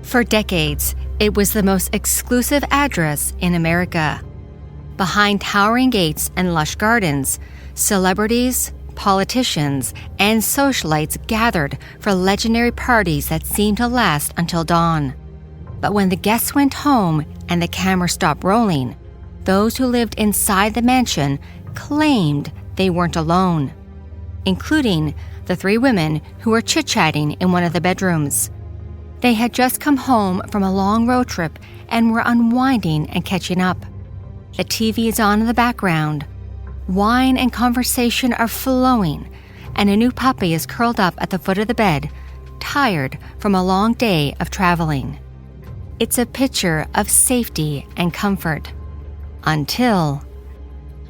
For decades, it was the most exclusive address in America. Behind towering gates and lush gardens, celebrities, politicians, and socialites gathered for legendary parties that seemed to last until dawn. But when the guests went home and the camera stopped rolling, those who lived inside the mansion claimed they weren't alone, including the 3 women who were chit-chatting in one of the bedrooms. They had just come home from a long road trip and were unwinding and catching up. The TV is on in the background. Wine and conversation are flowing, and a new puppy is curled up at the foot of the bed, tired from a long day of traveling. It's a picture of safety and comfort. Until...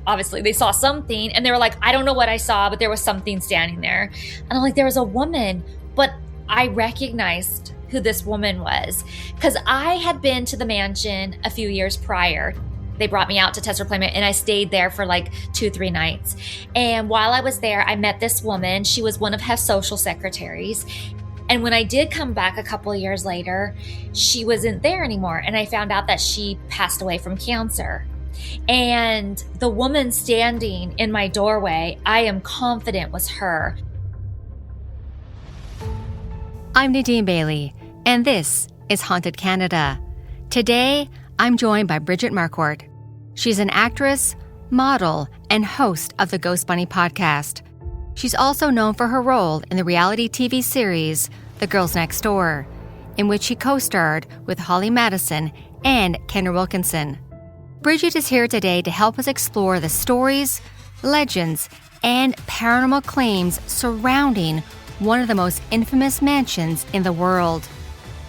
Obviously, they saw something, and they were like, I don't know what I saw, but there was something standing there. And I'm like, there was a woman, but I recognized who this woman was, because I had been to the mansion a few years prior. They brought me out to test for Playboy, and I stayed there for like 2-3 nights. And while I was there, I met this woman. She was one of Hef's social secretaries. And when I did come back a couple of years later, she wasn't there anymore. And I found out that she passed away from cancer. And the woman standing in my doorway, I am confident was her. I'm Nadine Bailey, and this is Haunted Canada. Today, I'm joined by Bridget Marquardt. She's an actress, model, and host of the Ghost Bunny podcast. She's also known for her role in the reality TV series The Girls Next Door, in which she co-starred with Holly Madison and Kenner Wilkinson. Bridget is here today to help us explore the stories, legends, and paranormal claims surrounding one of the most infamous mansions in the world.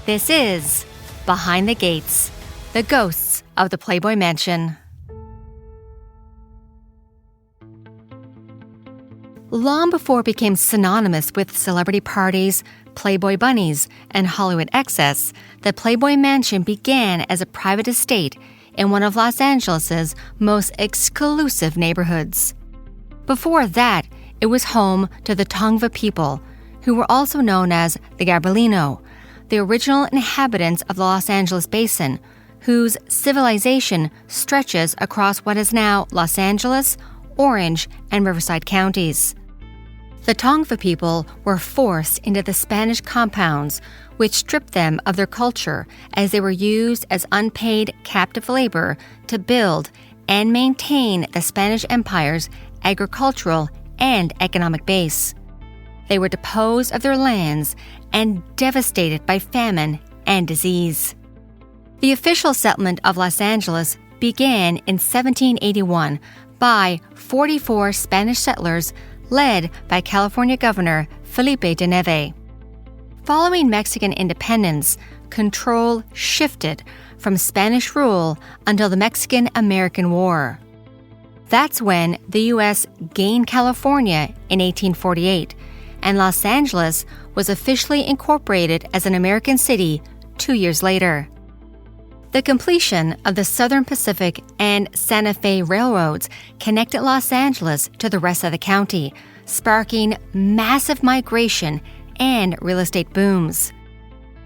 This is Behind the Gates, the ghosts of the Playboy Mansion. Long before it became synonymous with celebrity parties, Playboy Bunnies, and Hollywood excess, the Playboy Mansion began as a private estate in one of Los Angeles' most exclusive neighborhoods. Before that, it was home to the Tongva people, who were also known as the Gabrielino, the original inhabitants of the Los Angeles Basin, whose civilization stretches across what is now Los Angeles, Orange, and Riverside counties. The Tongva people were forced into the Spanish compounds, which stripped them of their culture as they were used as unpaid captive labor to build and maintain the Spanish Empire's agricultural and economic base. They were deposed of their lands and devastated by famine and disease. The official settlement of Los Angeles began in 1781 by 44 Spanish settlers led by California Governor Felipe de Neve. Following Mexican independence, control shifted from Spanish rule until the Mexican-American War. That's when the U.S. gained California in 1848, and Los Angeles was officially incorporated as an American city 2 years later. The completion of the Southern Pacific and Santa Fe railroads connected Los Angeles to the rest of the county, sparking massive migration and real estate booms.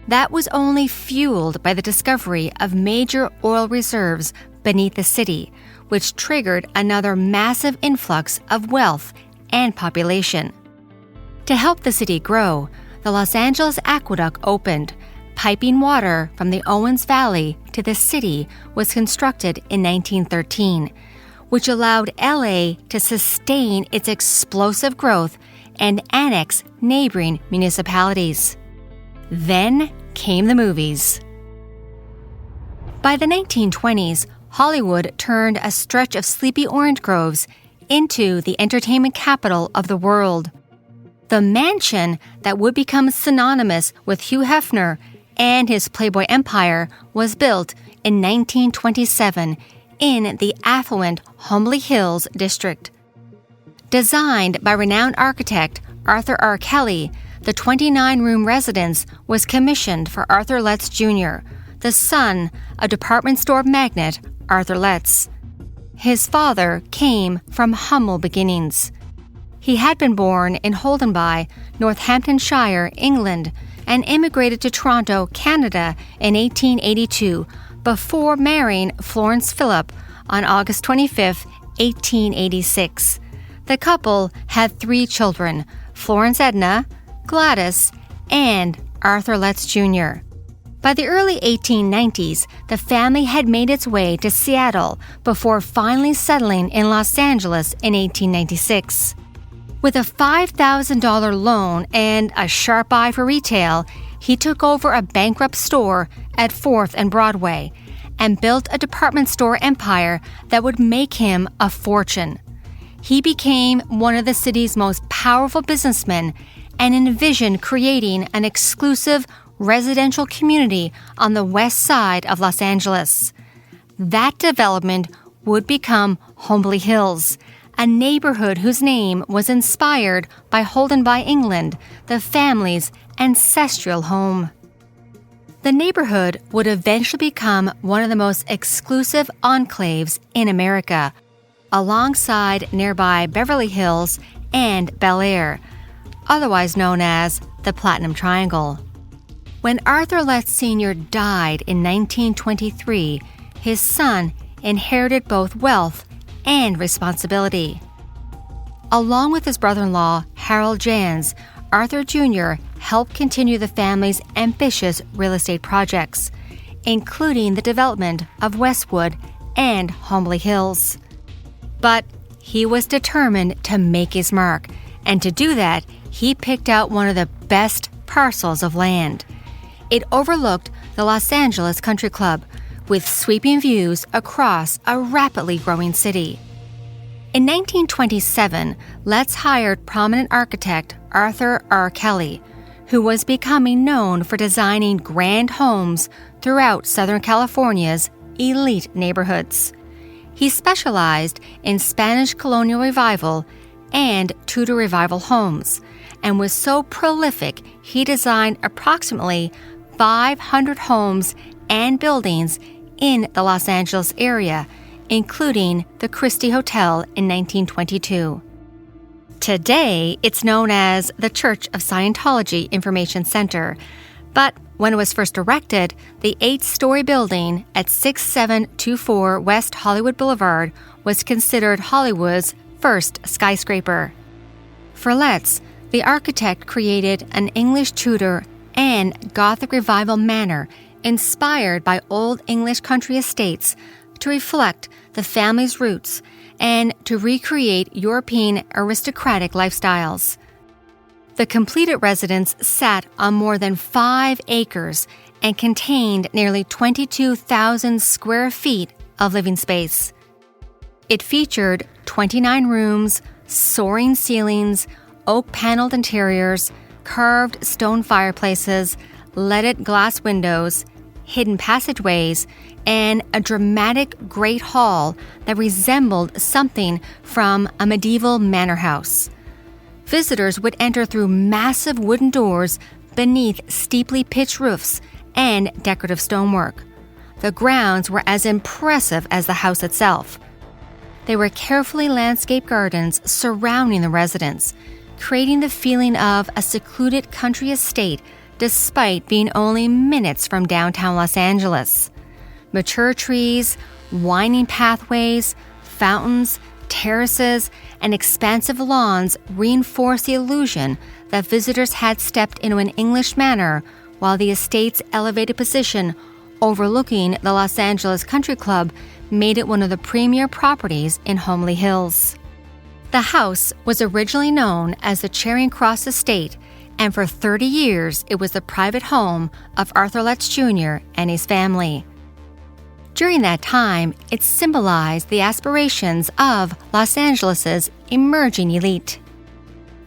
That was only fueled by the discovery of major oil reserves beneath the city, which triggered another massive influx of wealth and population. To help the city grow, the Los Angeles Aqueduct opened. Piping water from the Owens Valley to the city was constructed in 1913, which allowed LA to sustain its explosive growth and annex neighboring municipalities. Then came the movies. By the 1920s, Hollywood turned a stretch of sleepy orange groves into the entertainment capital of the world. The mansion that would become synonymous with Hugh Hefner and his Playboy empire was built in 1927 in the affluent Homley Hills district. Designed by renowned architect Arthur R. Kelly, the 29-room residence was commissioned for Arthur Letts Jr., the son of department store magnate Arthur Letts. His father came from humble beginnings. He had been born in Holdenby, Northamptonshire, England, and immigrated to Toronto, Canada in 1882 before marrying Florence Phillip on August 25, 1886. The couple had 3 children, Florence Edna, Gladys, and Arthur Letts Jr. By the early 1890s, the family had made its way to Seattle before finally settling in Los Angeles in 1896. With a $5,000 loan and a sharp eye for retail, he took over a bankrupt store at 4th and Broadway and built a department store empire that would make him a fortune. He became one of the city's most powerful businessmen and envisioned creating an exclusive residential community on the west side of Los Angeles. That development would become Homely Hills, a neighborhood whose name was inspired by Holden by England, the family's ancestral home. The neighborhood would eventually become one of the most exclusive enclaves in America, alongside nearby Beverly Hills and Bel Air, otherwise known as the Platinum Triangle. When Arthur Letts Sr. died in 1923, his son inherited both wealth and responsibility. Along with his brother-in-law, Harold Jans, Arthur Jr. helped continue the family's ambitious real estate projects, including the development of Westwood and Homely Hills. But he was determined to make his mark, and to do that, he picked out one of the best parcels of land. It overlooked the Los Angeles Country Club, with sweeping views across a rapidly growing city. In 1927, Letts hired prominent architect Arthur R. Kelly, who was becoming known for designing grand homes throughout Southern California's elite neighborhoods. He specialized in Spanish colonial revival and Tudor revival homes, and was so prolific he designed approximately 500 homes and buildings in the Los Angeles area, including the Christie Hotel in 1922. Today, it's known as the Church of Scientology Information Center, but when it was first erected, the 8-story building at 6724 West Hollywood Boulevard was considered Hollywood's first skyscraper. For Letts, the architect created an English Tudor and Gothic Revival manor inspired by Old English country estates to reflect the family's roots and to recreate European aristocratic lifestyles. The completed residence sat on more than 5 acres and contained nearly 22,000 square feet of living space. It featured 29 rooms, soaring ceilings, oak-paneled interiors, carved stone fireplaces, leaded glass windows, hidden passageways, and a dramatic great hall that resembled something from a medieval manor house. Visitors would enter through massive wooden doors beneath steeply pitched roofs and decorative stonework. The grounds were as impressive as the house itself. There were carefully landscaped gardens surrounding the residence, creating the feeling of a secluded country estate despite being only minutes from downtown Los Angeles. Mature trees, winding pathways, fountains, terraces, and expansive lawns reinforced the illusion that visitors had stepped into an English manor, while the estate's elevated position overlooking the Los Angeles Country Club made it one of the premier properties in Homely Hills. The house was originally known as the Charing Cross Estate, and for 30 years it was the private home of Arthur Letts Jr. and his family. During that time, it symbolized the aspirations of Los Angeles' emerging elite.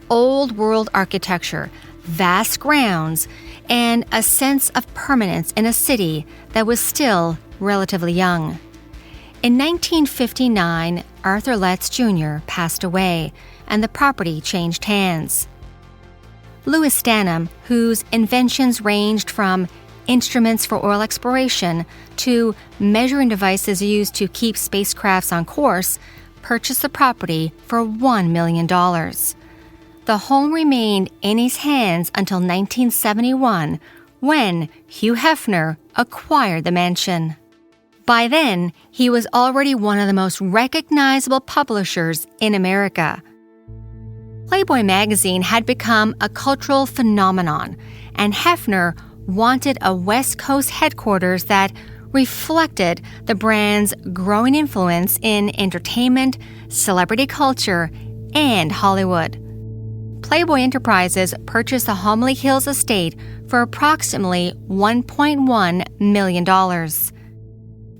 Old world architecture, vast grounds, and a sense of permanence in a city that was still relatively young. In 1959, Arthur Letts Jr. passed away, and the property changed hands. Louis Stanham, whose inventions ranged from instruments for oil exploration to measuring devices used to keep spacecrafts on course, purchased the property for $1 million. The home remained in his hands until 1971, when Hugh Hefner acquired the mansion. By then, he was already one of the most recognizable publishers in America. Playboy magazine had become a cultural phenomenon, and Hefner wanted a West Coast headquarters that reflected the brand's growing influence in entertainment, celebrity culture, and Hollywood. Playboy Enterprises purchased the Homley Hills estate for approximately $1.1 million.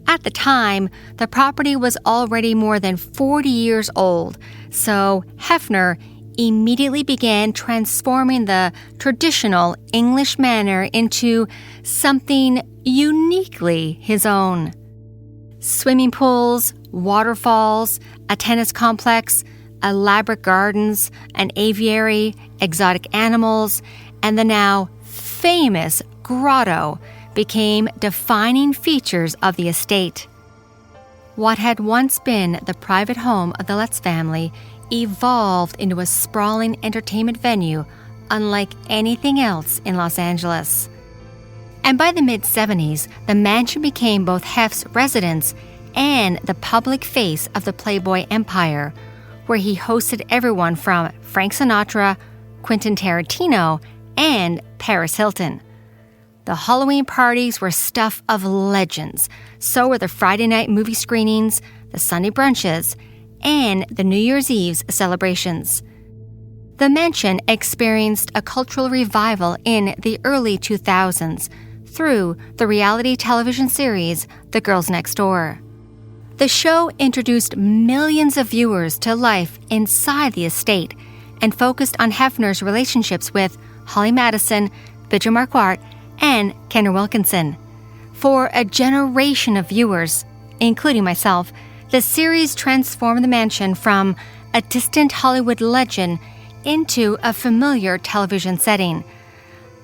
At the time, the property was already more than 40 years old, so Hefner immediately began transforming the traditional English manor into something uniquely his own. Swimming pools, waterfalls, a tennis complex, elaborate gardens, an aviary, exotic animals, and the now famous grotto became defining features of the estate. What had once been the private home of the Letts family evolved into a sprawling entertainment venue unlike anything else in Los Angeles. And by the mid-70s, the mansion became both Hef's residence and the public face of the Playboy empire, where he hosted everyone from Frank Sinatra, Quentin Tarantino, and Paris Hilton. The Halloween parties were stuff of legends. So were the Friday night movie screenings, the Sunday brunches, and the New Year's Eve celebrations. The mansion experienced a cultural revival in the early 2000s through the reality television series The Girls Next Door. The show introduced millions of viewers to life inside the estate and focused on Hefner's relationships with Holly Madison, Bridget Marquardt, and Kenner Wilkinson. For a generation of viewers, including myself, the series transformed the mansion from a distant Hollywood legend into a familiar television setting.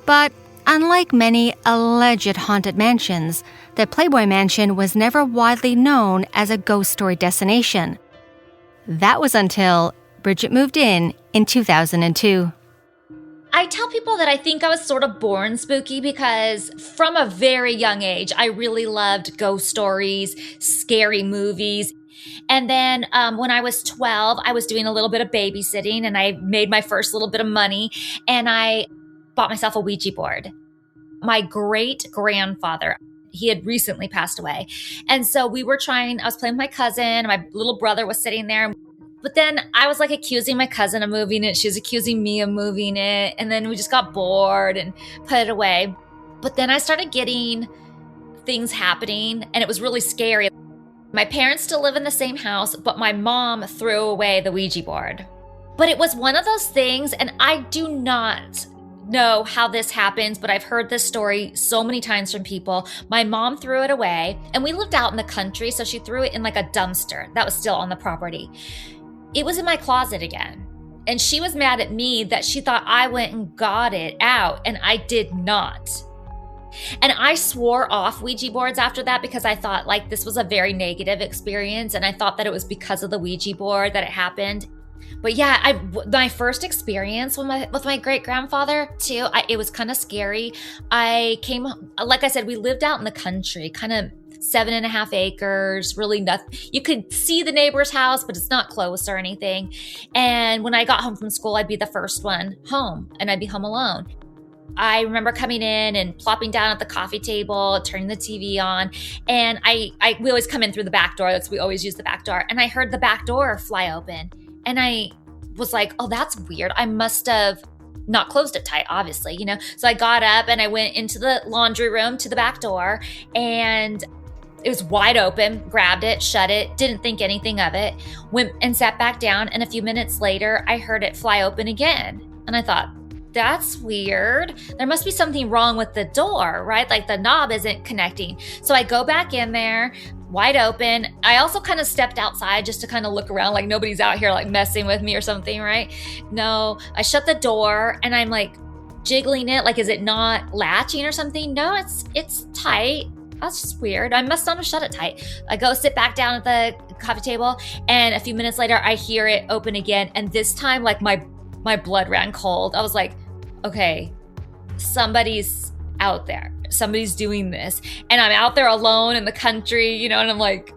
But unlike many alleged haunted mansions, the Playboy Mansion was never widely known as a ghost story destination. That was until Bridget moved in 2002. I tell people that I think I was sort of born spooky because from a very young age, I really loved ghost stories, scary movies. And then when I was 12, I was doing a little bit of babysitting and I made my first little bit of money and I bought myself a Ouija board. My great-grandfather, he had recently passed away. And so I was playing with my cousin, my little brother was sitting there. But then I was like accusing my cousin of moving it. She was accusing me of moving it. And then we just got bored and put it away. But then I started getting things happening and it was really scary. My parents still live in the same house, but my mom threw away the Ouija board. But it was one of those things, and I do not know how this happens, but I've heard this story so many times from people. My mom threw it away, and we lived out in the country, so she threw it in like a dumpster that was still on the property. It was in my closet again. And she was mad at me that she thought I went and got it out, and I did not. And I swore off Ouija boards after that because I thought like this was a very negative experience, and I thought that it was because of the Ouija board that it happened. But yeah, my first experience with my great-grandfather too, it was kind of scary. Like I said, we lived out in the country, kind of 7.5 acres, really nothing. You could see the neighbor's house, but it's not close or anything. And when I got home from school, I'd be the first one home and I'd be home alone. I remember coming in and plopping down at the coffee table, turning the TV on, and we always come in through the back door. We always use the back door. And I heard the back door fly open. And I was like, oh, that's weird. I must have not closed it tight, obviously, So I got up and I went into the laundry room to the back door and it was wide open, grabbed it, shut it, didn't think anything of it, went and sat back down. And a few minutes later, I heard it fly open again. And I thought, that's weird. There must be something wrong with the door, right? Like the knob isn't connecting. So I go back in there, wide open. I also kind of stepped outside just to kind of look around like nobody's out here like messing with me or something, right? No, I shut the door and I'm like jiggling it. Like, is it not latching or something? No, it's tight. That's just weird. I must not have shut it tight. I go sit back down at the coffee table and a few minutes later I hear it open again. And this time like my my blood ran cold. I was like, okay, somebody's out there. Somebody's doing this. And I'm out there alone in the country, and I'm like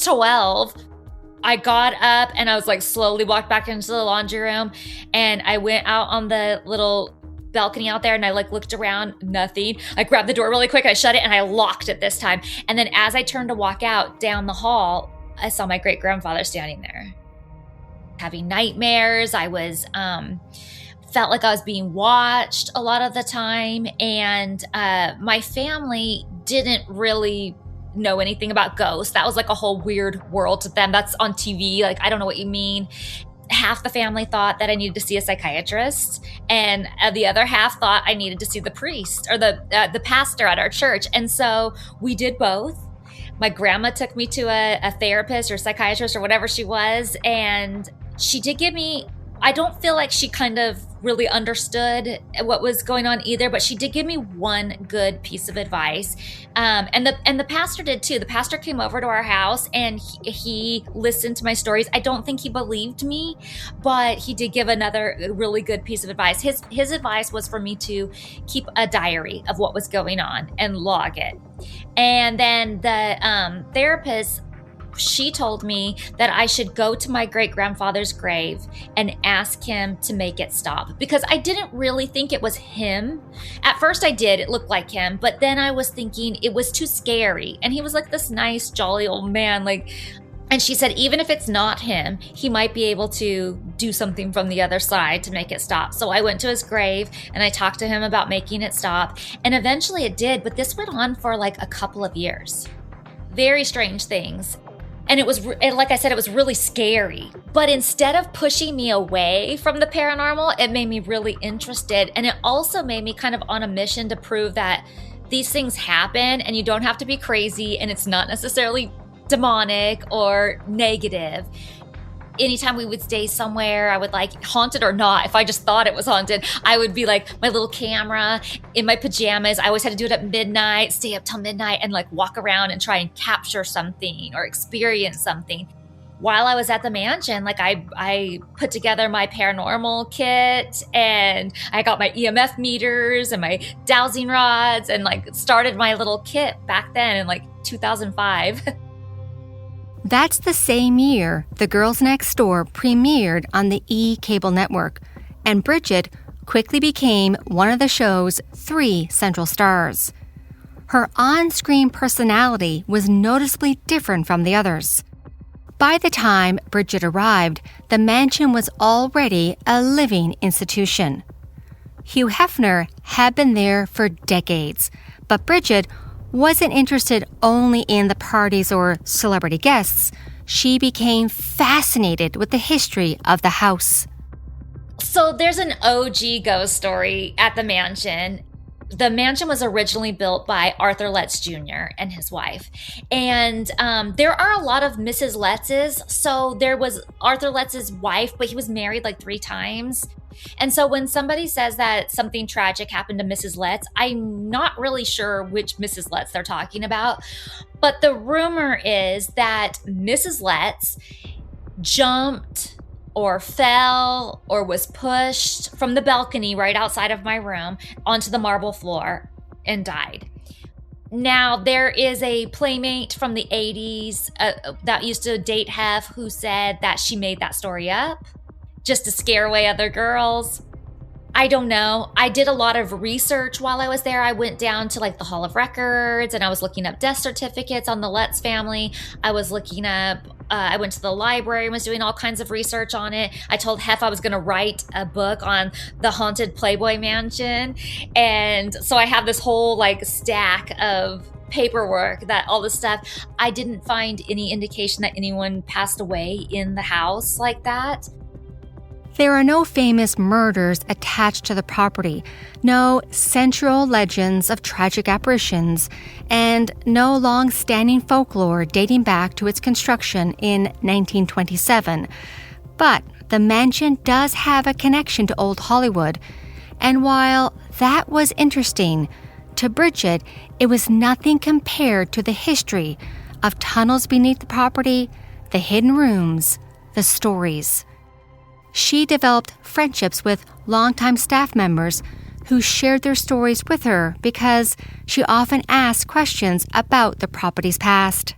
12. I got up and I was like slowly walked back into the laundry room, and I went out on the little balcony out there and I like looked around, nothing. I grabbed the door really quick, I shut it, and I locked it this time. And then as I turned to walk out down the hall, I saw my great grandfather standing there having nightmares. I was felt like I was being watched a lot of the time. And my family didn't really know anything about ghosts. That was like a whole weird world to them. That's on TV. Like, I don't know what you mean. Half the family thought that I needed to see a psychiatrist, and the other half thought I needed to see the priest or the pastor at our church. And so we did both. My grandma took me to a therapist or psychiatrist or whatever she was, and she did give me, I don't feel like she kind of really understood what was going on either, but she did give me one good piece of advice. And the pastor did too. The pastor came over to our house and he listened to my stories. I don't think he believed me, but he did give another really good piece of advice. His advice was for me to keep a diary of what was going on and log it. And then the therapist, she told me that I should go to my great-grandfather's grave and ask him to make it stop, because I didn't really think it was him. At first I did, it looked like him, but then I was thinking it was too scary. And he was like this nice, jolly old man, and she said, even if it's not him, he might be able to do something from the other side to make it stop. So I went to his grave and I talked to him about making it stop. And eventually it did, but this went on for like a couple of years. Very strange things. And like I said, it was really scary. But instead of pushing me away from the paranormal, it made me really interested. And it also made me kind of on a mission to prove that these things happen and you don't have to be crazy, and it's not necessarily demonic or negative. Anytime we would stay somewhere, I would haunted or not, if I just thought it was haunted, I would be like my little camera in my pajamas. I always had to do it at midnight, stay up till midnight and walk around and try and capture something or experience something. While I was at the mansion, I put together my paranormal kit, and I got my EMF meters and my dowsing rods, and started my little kit back then in 2005. That's the same year The Girls Next Door premiered on the E! Cable network, and Bridget quickly became one of the show's 3 central stars. Her on-screen personality was noticeably different from the others. By the time Bridget arrived, the mansion was already a living institution. Hugh Hefner had been there for decades, but Bridget wasn't interested only in the parties or celebrity guests. She became fascinated with the history of the house. So there's an OG ghost story at the mansion. The mansion was originally built by Arthur Letts Jr. and his wife. And there are a lot of Mrs. Lettses. So there was Arthur Letts' wife, but he was married 3 times. And so when somebody says that something tragic happened to Mrs. Letts, I'm not really sure which Mrs. Letts they're talking about. But the rumor is that Mrs. Letts jumped or fell or was pushed from the balcony right outside of my room onto the marble floor and died. Now, there is a playmate from the 80s that used to date Hef who said that she made that story up just to scare away other girls. I don't know. I did a lot of research while I was there. I went down to the Hall of Records, and I was looking up death certificates on the Letts family. I was looking up, I went to the library and was doing all kinds of research on it. I told Hef I was going to write a book on the haunted Playboy Mansion. And so I have this whole stack of paperwork, that all this stuff. I didn't find any indication that anyone passed away in the house like that. There are no famous murders attached to the property, no central legends of tragic apparitions, and no long-standing folklore dating back to its construction in 1927. But the mansion does have a connection to old Hollywood, and while that was interesting, to Bridget, it was nothing compared to the history of tunnels beneath the property, the hidden rooms, the stories. She developed friendships with longtime staff members who shared their stories with her because she often asked questions about the property's past.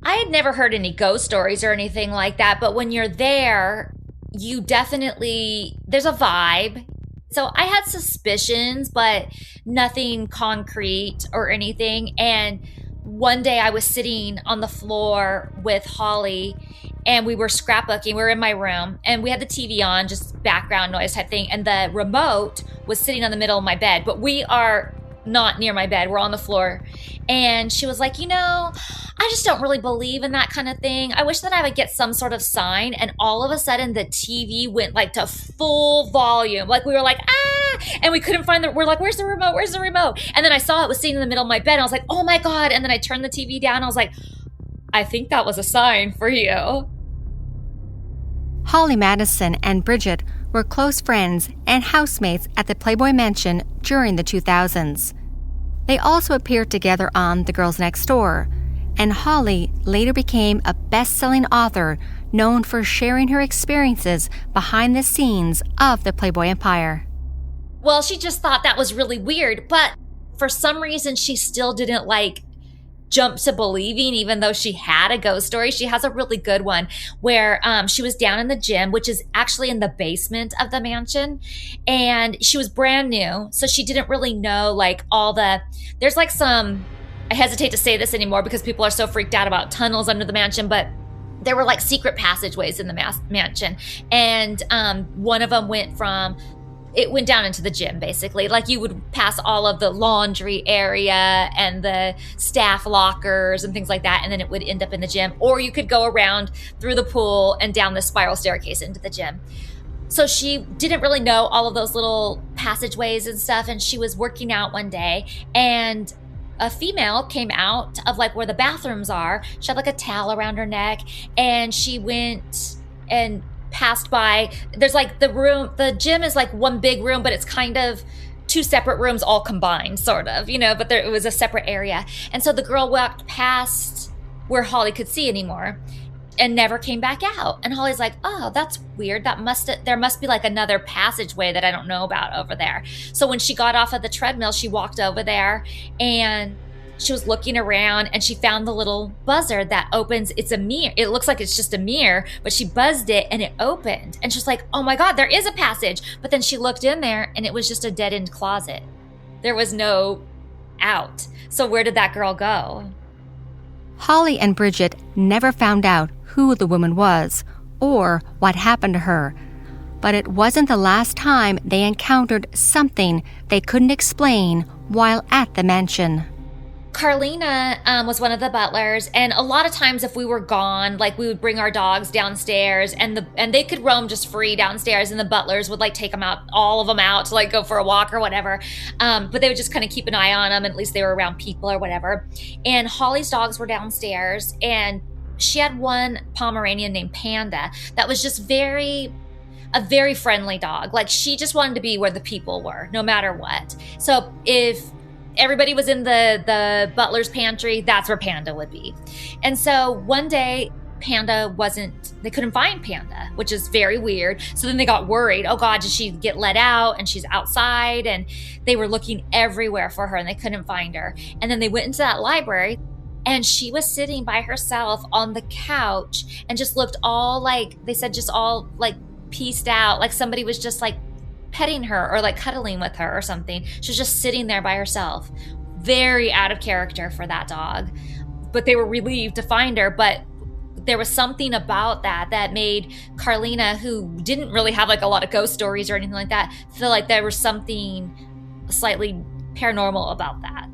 I had never heard any ghost stories or anything like that, but when you're there, you definitely, there's a vibe. So I had suspicions, but nothing concrete or anything. And one day I was sitting on the floor with Holly and we were scrapbooking. We were in my room and we had the TV on, just background noise type thing. And the remote was sitting on the middle of my bed, but we are not near my bed. We're on the floor. And she was like, I just don't really believe in that kind of thing. I wish that I would get some sort of sign. And all of a sudden the TV went like to full volume. Like we were like, and we couldn't find we're like, where's the remote? Where's the remote? And then I saw it was sitting in the middle of my bed. And I was like, oh my God. And then I turned the TV down. And I was like, I think that was a sign for you. Holly Madison and Bridget were close friends and housemates at the Playboy Mansion during the 2000s. They also appeared together on The Girls Next Door, and Holly later became a best-selling author known for sharing her experiences behind the scenes of the Playboy empire. Well, she just thought that was really weird, but for some reason she still didn't jump to believing, even though she had a ghost story. She has a really good one where she was down in the gym, which is actually in the basement of the mansion, and she was brand new, so she didn't really know there's some, I hesitate to say this anymore because people are so freaked out about tunnels under the mansion, but there were secret passageways in the mansion, and one of them went down into the gym, basically. You would pass all of the laundry area and the staff lockers and things like that, and then it would end up in the gym. Or you could go around through the pool and down the spiral staircase into the gym. So she didn't really know all of those little passageways and stuff, and she was working out one day, and a female came out of where the bathrooms are. She had a towel around her neck, and she went and passed by. There's the gym is one big room, but it's kind of two separate rooms all combined, sort of, but it was a separate area. And so the girl walked past where Holly could see anymore and never came back out. And Holly's like, oh, that's weird. There must be another passageway that I don't know about over there. So when she got off of the treadmill, she walked over there and she was looking around and she found the little buzzer that opens. It's a mirror. It looks like it's just a mirror, but she buzzed it and it opened. And she's like, oh my God, there is a passage. But then she looked in there and it was just a dead-end closet. There was no out. So where did that girl go? Holly and Bridget never found out who the woman was or what happened to her. But it wasn't the last time they encountered something they couldn't explain while at the mansion. Carlina was one of the butlers, and a lot of times if we were gone, we would bring our dogs downstairs, and they could roam just free downstairs, and the butlers would take them out, all of them out to go for a walk or whatever. But they would just kind of keep an eye on them, and at least they were around people or whatever. And Holly's dogs were downstairs, and she had one Pomeranian named Panda that was just a very friendly dog. She just wanted to be where the people were, no matter what. So if everybody was in the butler's pantry, that's where Panda would be. And so one day, they couldn't find Panda, which is very weird. So then they got worried. Oh God, did she get let out and she's outside? And they were looking everywhere for her and they couldn't find her. And then they went into that library and she was sitting by herself on the couch and just looked all they said, just all pieced out. Somebody was just petting her or cuddling with her or something. She was just sitting there by herself. Very out of character for that dog. But they were relieved to find her. But there was something about that made Carlina, who didn't really have a lot of ghost stories or anything like that, feel like there was something slightly paranormal about that.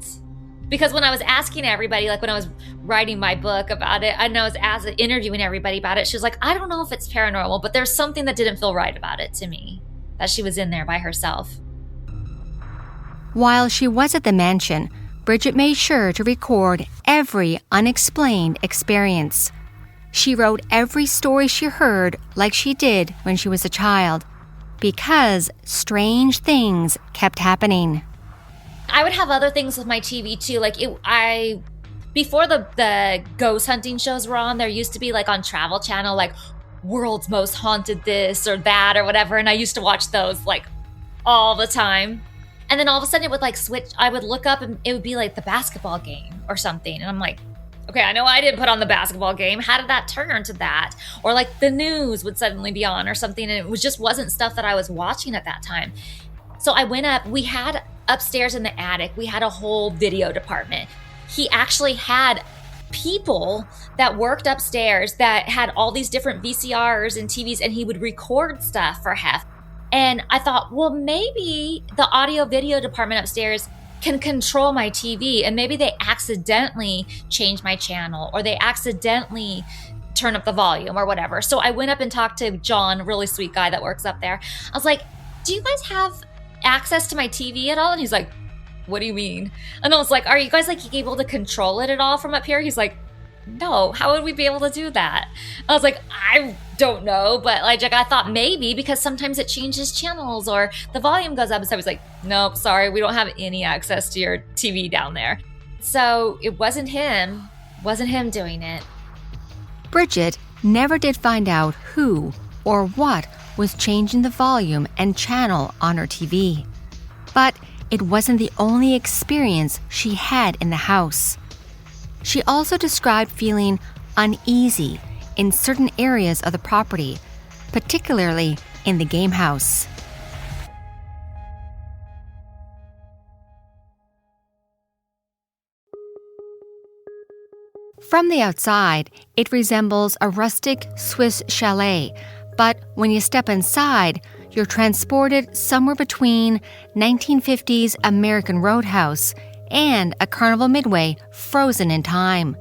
Because when I was asking everybody, when I was writing my book about it, and I was interviewing everybody about it, she was like, I don't know if it's paranormal, but there's something that didn't feel right about it to me, that she was in there by herself. While she was at the mansion, Bridget made sure to record every unexplained experience. She wrote every story she heard like she did when she was a child, because strange things kept happening. I would have other things with my TV too. Before the ghost hunting shows were on, there used to be on Travel Channel, world's most haunted this or that or whatever. And I used to watch those like all the time. And then all of a sudden it would like switch. I would look up and it would be like the basketball game or something. And I'm like, okay, I know I didn't put on the basketball game. How did that turn to that? Or like the news would suddenly be on or something. And it just wasn't stuff that I was watching at that time. So I went up. We had upstairs in the attic, we had a whole video department. He actually had people that worked upstairs that had all these different VCRs and TVs, and he would record stuff for Hef. And I thought, well, maybe the audio video department upstairs can control my TV, and maybe they accidentally change my channel or they accidentally turn up the volume or whatever. So I went up and talked to John, a really sweet guy that works up there. I was like, do you guys have access to my TV at all? And he's like, what do you mean? And I was like, are you guys like able to control it at all from up here? He's like, no, how would we be able to do that? I was like, I don't know, but like I thought maybe because sometimes it changes channels or the volume goes up. And so I was like, nope, sorry, we don't have any access to your TV down there. So it wasn't him doing it. Bridget never did find out who or what was changing the volume and channel on her TV. But it wasn't the only experience she had in the house. She also described feeling uneasy in certain areas of the property, particularly in the game house. From the outside, it resembles a rustic Swiss chalet, but when you step inside, you're transported somewhere between 1950s American Roadhouse and a Carnival Midway frozen in time.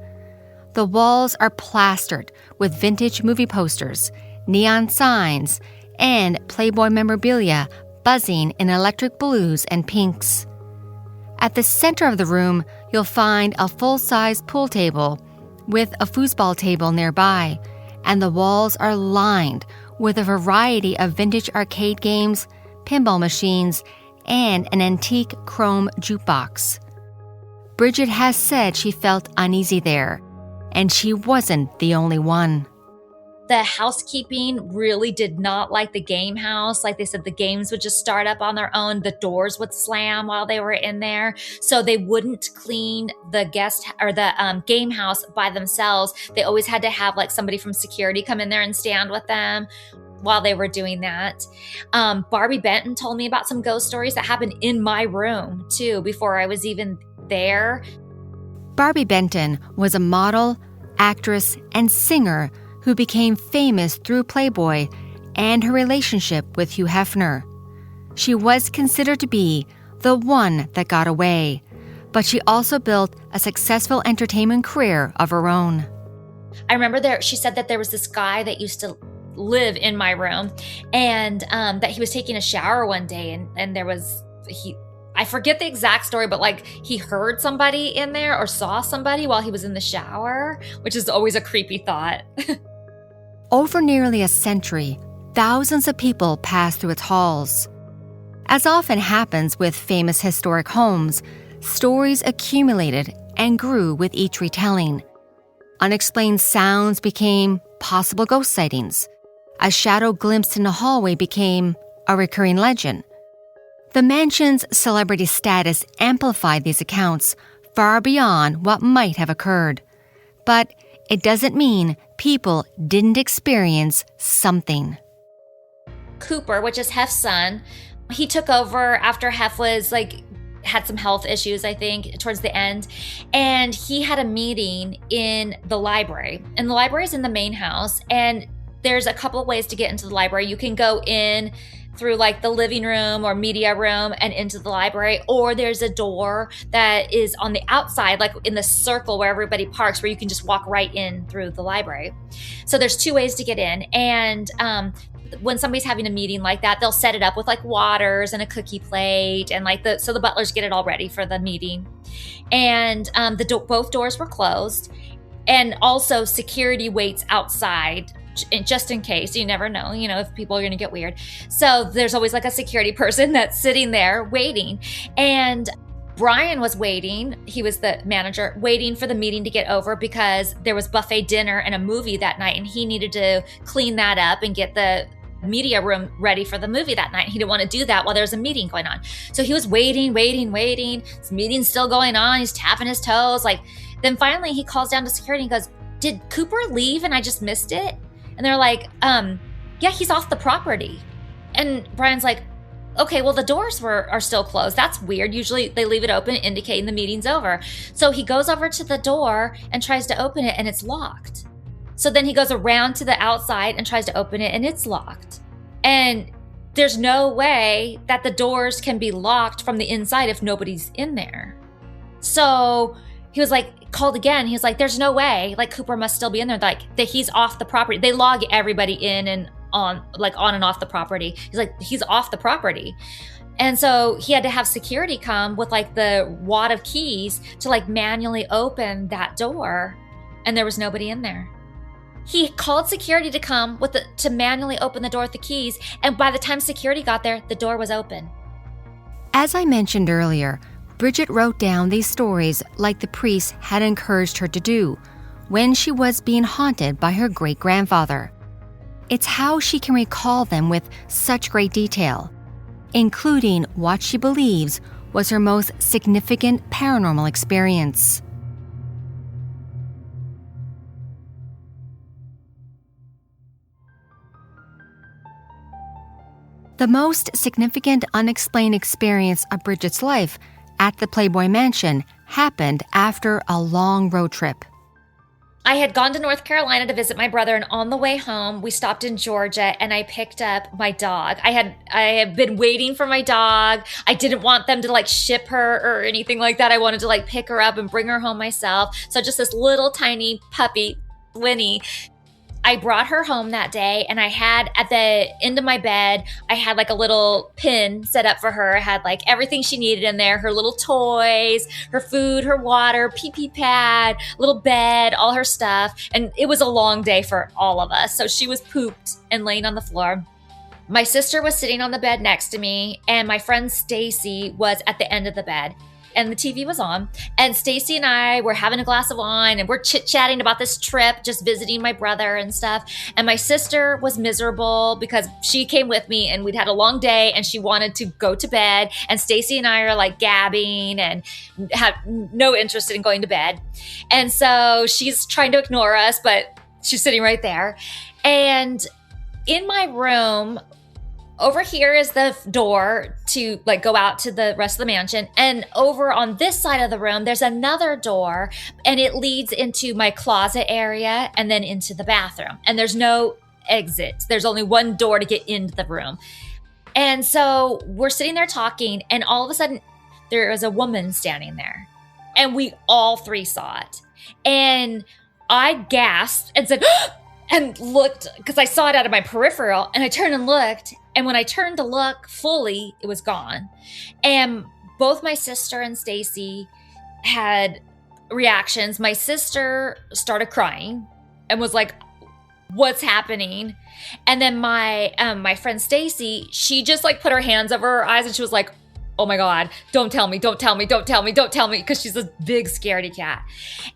The walls are plastered with vintage movie posters, neon signs, and Playboy memorabilia buzzing in electric blues and pinks. At the center of the room, you'll find a full-size pool table with a foosball table nearby, and the walls are lined with a variety of vintage arcade games, pinball machines, and an antique chrome jukebox. Bridget has said she felt uneasy there, and she wasn't the only one. The housekeeping really did not like the game house. Like they said, the games would just start up on their own. The doors would slam while they were in there. So they wouldn't clean the guest or the game house by themselves. They always had to have like somebody from security come in there and stand with them while they were doing that. Barbie Benton told me about some ghost stories that happened in my room too, before I was even there. Barbie Benton was a model, actress, and singer who became famous through Playboy and her relationship with Hugh Hefner. She was considered to be the one that got away, but she also built a successful entertainment career of her own. I remember she said that there was this guy that used to live in my room, and that he was taking a shower one day, and there was I forget the exact story, but like he heard somebody in there or saw somebody while he was in the shower, which is always a creepy thought. Over nearly a century, thousands of people passed through its halls. As often happens with famous historic homes, stories accumulated and grew with each retelling. Unexplained sounds became possible ghost sightings. A shadow glimpsed in a hallway became a recurring legend. The mansion's celebrity status amplified these accounts far beyond what might have occurred. But it doesn't mean people didn't experience something. Cooper, which is Hef's son, he took over after Hef was had some health issues, I think, towards the end. And he had a meeting in the library. And the library is in the main house. And there's a couple of ways to get into the library. You can go in through like the living room or media room and into the library, or there's a door that is on the outside, like in the circle where everybody parks, where you can just walk right in through the library. So there's two ways to get in. And when somebody's having a meeting like that, they'll set it up with like waters and a cookie plate, and so the butlers get it all ready for the meeting. And both doors were closed, and also security waits outside, just in case. You never know, if people are going to get weird. So there's always like a security person that's sitting there waiting. And Brian was waiting. He was the manager, waiting for the meeting to get over because there was buffet dinner and a movie that night, and he needed to clean that up and get the media room ready for the movie that night. He didn't want to do that while there was a meeting going on. So he was waiting. This meeting's still going on. He's tapping his toes. Then finally he calls down to security and goes, "Did Cooper leave and I just missed it?" And they're like, yeah, he's off the property. And Brian's like, okay, well, the doors are still closed. That's weird. Usually they leave it open, indicating the meeting's over. So he goes over to the door and tries to open it, and it's locked. So then he goes around to the outside and tries to open it, and it's locked. And there's no way that the doors can be locked from the inside if nobody's in there. So he was like, called again. He was like, there's no way. Cooper must still be in there. That he's off the property. They log everybody in and on and off the property. He's like, he's off the property. And so he had to have security come with the wad of keys to manually open that door. And there was nobody in there. He called security to come to manually open the door with the keys. And by the time security got there, the door was open. As I mentioned earlier, Bridget wrote down these stories like the priest had encouraged her to do when she was being haunted by her great-grandfather. It's how she can recall them with such great detail, including what she believes was her most significant paranormal experience. The most significant unexplained experience of Bridget's life at the Playboy Mansion happened after a long road trip. I had gone to North Carolina to visit my brother, and on the way home, we stopped in Georgia, and I picked up my dog. I had been waiting for my dog. I didn't want them to ship her or anything like that. I wanted to pick her up and bring her home myself. So just this little tiny puppy, Winnie. I brought her home that day, and I had at the end of my bed, I had a little pin set up for her. I had everything she needed in there, her little toys, her food, her water, pee-pee pad, little bed, all her stuff. And it was a long day for all of us. So she was pooped and laying on the floor. My sister was sitting on the bed next to me, and my friend Stacy was at the end of the bed. And the TV was on, and Stacy and I were having a glass of wine, and we're chit-chatting about this trip, just visiting my brother and stuff. And my sister was miserable because she came with me, and we'd had a long day, and she wanted to go to bed. And Stacy and I are gabbing and have no interest in going to bed. And so she's trying to ignore us, but she's sitting right there. And in my room, over here is the door to go out to the rest of the mansion. And over on this side of the room, there's another door, and it leads into my closet area and then into the bathroom. And there's no exit. There's only one door to get into the room. And so we're sitting there talking, and all of a sudden there was a woman standing there, and we all three saw it. And I gasped and said, and looked, because I saw it out of my peripheral, and I turned and looked. And when I turned to look fully, it was gone. And both my sister and Stacy had reactions. My sister started crying and was like, "What's happening?" And then my friend Stacy, she just put her hands over her eyes, and she was like, "Oh my God, don't tell me, don't tell me, don't tell me, don't tell me," because she's a big scaredy cat.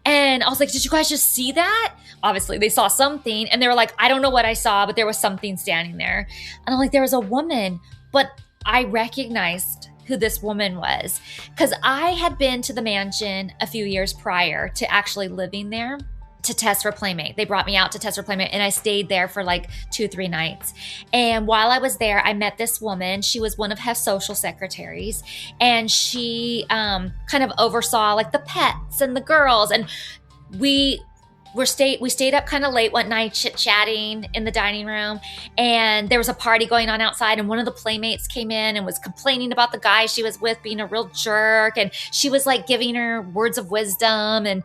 And I was like, "Did you guys just see that?" Obviously, they saw something, and they were like, "I don't know what I saw, but there was something standing there." And I'm like, there was a woman, but I recognized who this woman was because I had been to the mansion a few years prior to actually living there to test for Playmate. They brought me out to test for Playmate, and I stayed there for 2-3 nights. And while I was there, I met this woman. She was one of Hef's social secretaries, and she kind of oversaw the pets and the girls. And we stayed up kind of late one night chit-chatting in the dining room, and there was a party going on outside, and one of the playmates came in and was complaining about the guy she was with being a real jerk, and she was giving her words of wisdom and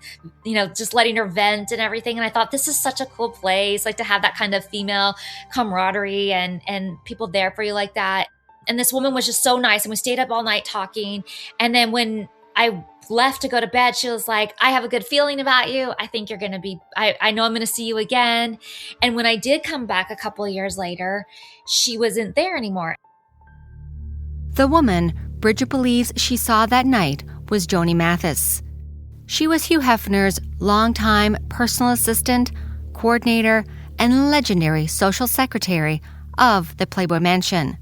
just letting her vent and everything. And I thought, this is such a cool place, to have that kind of female camaraderie and people there for you like that. And this woman was just so nice, and we stayed up all night talking. And then when I left to go to bed, she was like, "I have a good feeling about you. I think you're going to be, I know I'm going to see you again." And when I did come back a couple of years later, she wasn't there anymore. The woman Bridget believes she saw that night was Joni Mathis. She was Hugh Hefner's longtime personal assistant, coordinator, and legendary social secretary of the Playboy Mansion.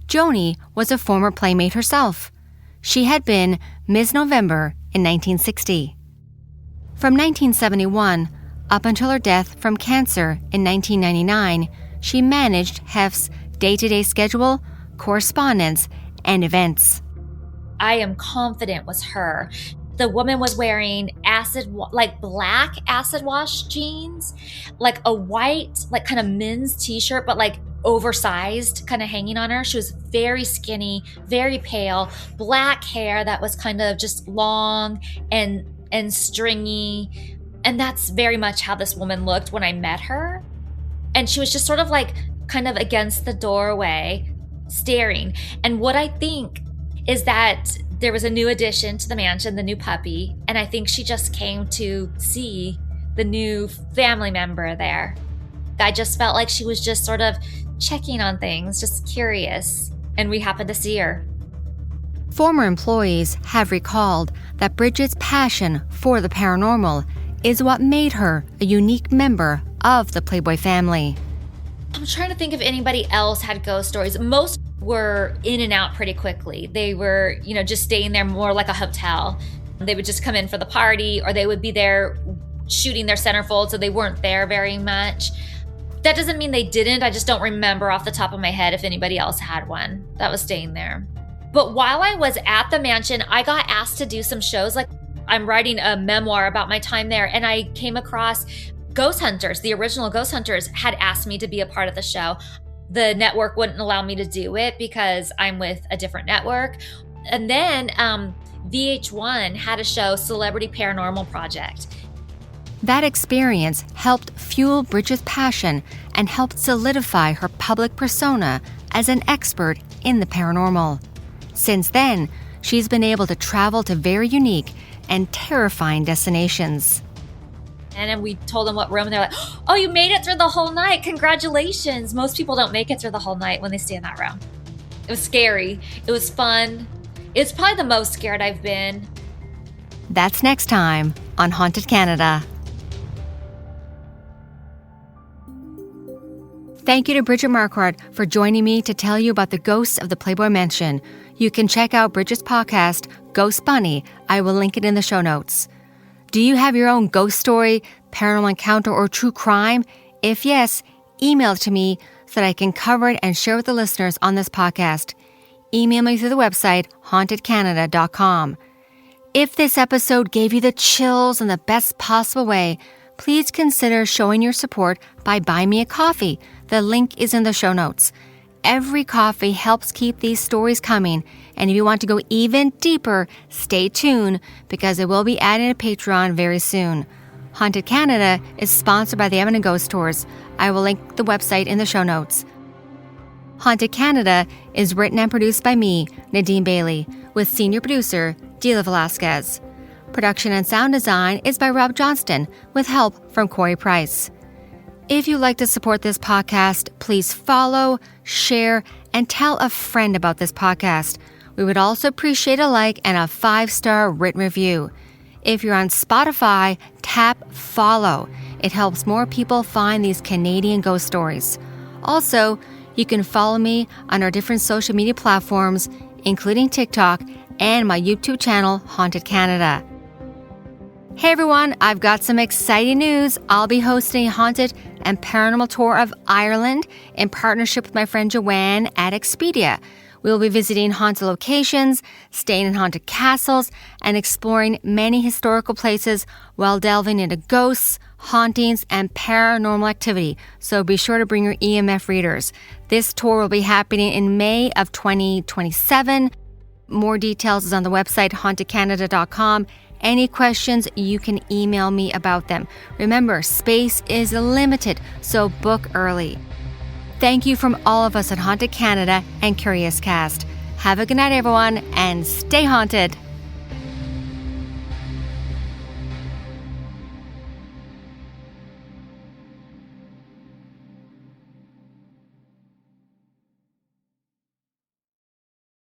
Joni was a former Playmate herself. She had been Ms. November in 1960. From 1971 up until her death from cancer in 1999, she managed Hef's day-to-day schedule, correspondence, and events. I am confident was her. The woman was wearing black acid wash jeans, like a white, like kind of men's t-shirt, but like oversized, kind of hanging on her. She was very skinny, very pale, black hair that was kind of just long and stringy. And that's very much how this woman looked when I met her. And she was just sort of like kind of against the doorway, staring. And what I think is that there was a new addition to the mansion, the new puppy, and I think she just came to see the new family member there. I just felt like she was just sort of checking on things, just curious, and we happened to see her. Former employees have recalled that Bridget's passion for the paranormal is what made her a unique member of the Playboy family. I'm trying to think if anybody else had ghost stories. Most were in and out pretty quickly. They were, just staying there more like a hotel. They would just come in for the party, or they would be there shooting their centerfold, so they weren't there very much. That doesn't mean they didn't. I just don't remember off the top of my head if anybody else had one that was staying there. But while I was at the mansion, I got asked to do some shows. Like, I'm writing a memoir about my time there, and I came across Ghost Hunters. The original Ghost Hunters had asked me to be a part of the show. The network wouldn't allow me to do it because I'm with a different network. And then VH1 had a show, Celebrity Paranormal Project. That experience helped fuel Bridget's passion and helped solidify her public persona as an expert in the paranormal. Since then, she's been able to travel to very unique and terrifying destinations. And then we told them what room, and they're like, "Oh, you made it through the whole night. Congratulations." Most people don't make it through the whole night when they stay in that room. It was scary. It was fun. It's probably the most scared I've been. That's next time on Haunted Canada. Thank you to Bridget Marquardt for joining me to tell you about the ghosts of the Playboy Mansion. You can check out Bridget's podcast, Ghost Bunny. I will link it in the show notes. Do you have your own ghost story, paranormal encounter, or true crime? If yes, email it to me so that I can cover it and share with the listeners on this podcast. Email me through the website, hauntedcanada.com. If this episode gave you the chills in the best possible way, please consider showing your support by buying me a coffee. The link is in the show notes. Every coffee helps keep these stories coming, and if you want to go even deeper, stay tuned because I will be adding a Patreon very soon. Haunted Canada is sponsored by the Evan & Ghost Tours. I will link the website in the show notes. Haunted Canada is written and produced by me, Nadine Bailey, with senior producer Dila Velasquez. Production and sound design is by Rob Johnston, with help from Corey Price. If you'd like to support this podcast, please follow, share, and tell a friend about this podcast. We would also appreciate a like and a 5-star written review. If you're on Spotify, tap follow. It helps more people find these Canadian ghost stories. Also, you can follow me on our different social media platforms, including TikTok and my YouTube channel, Haunted Canada. Hey everyone, I've got some exciting news. I'll be hosting a haunted and paranormal tour of Ireland in partnership with my friend Joanne at Expedia. We'll be visiting haunted locations, staying in haunted castles, and exploring many historical places while delving into ghosts, hauntings, and paranormal activity. So be sure to bring your EMF readers. This tour will be happening in May of 2027. More details is on the website, hauntedcanada.com. Any questions, you can email me about them. Remember, space is limited, so book early. Thank you from all of us at Haunted Canada and Curious Cast. Have a good night, everyone, and stay haunted.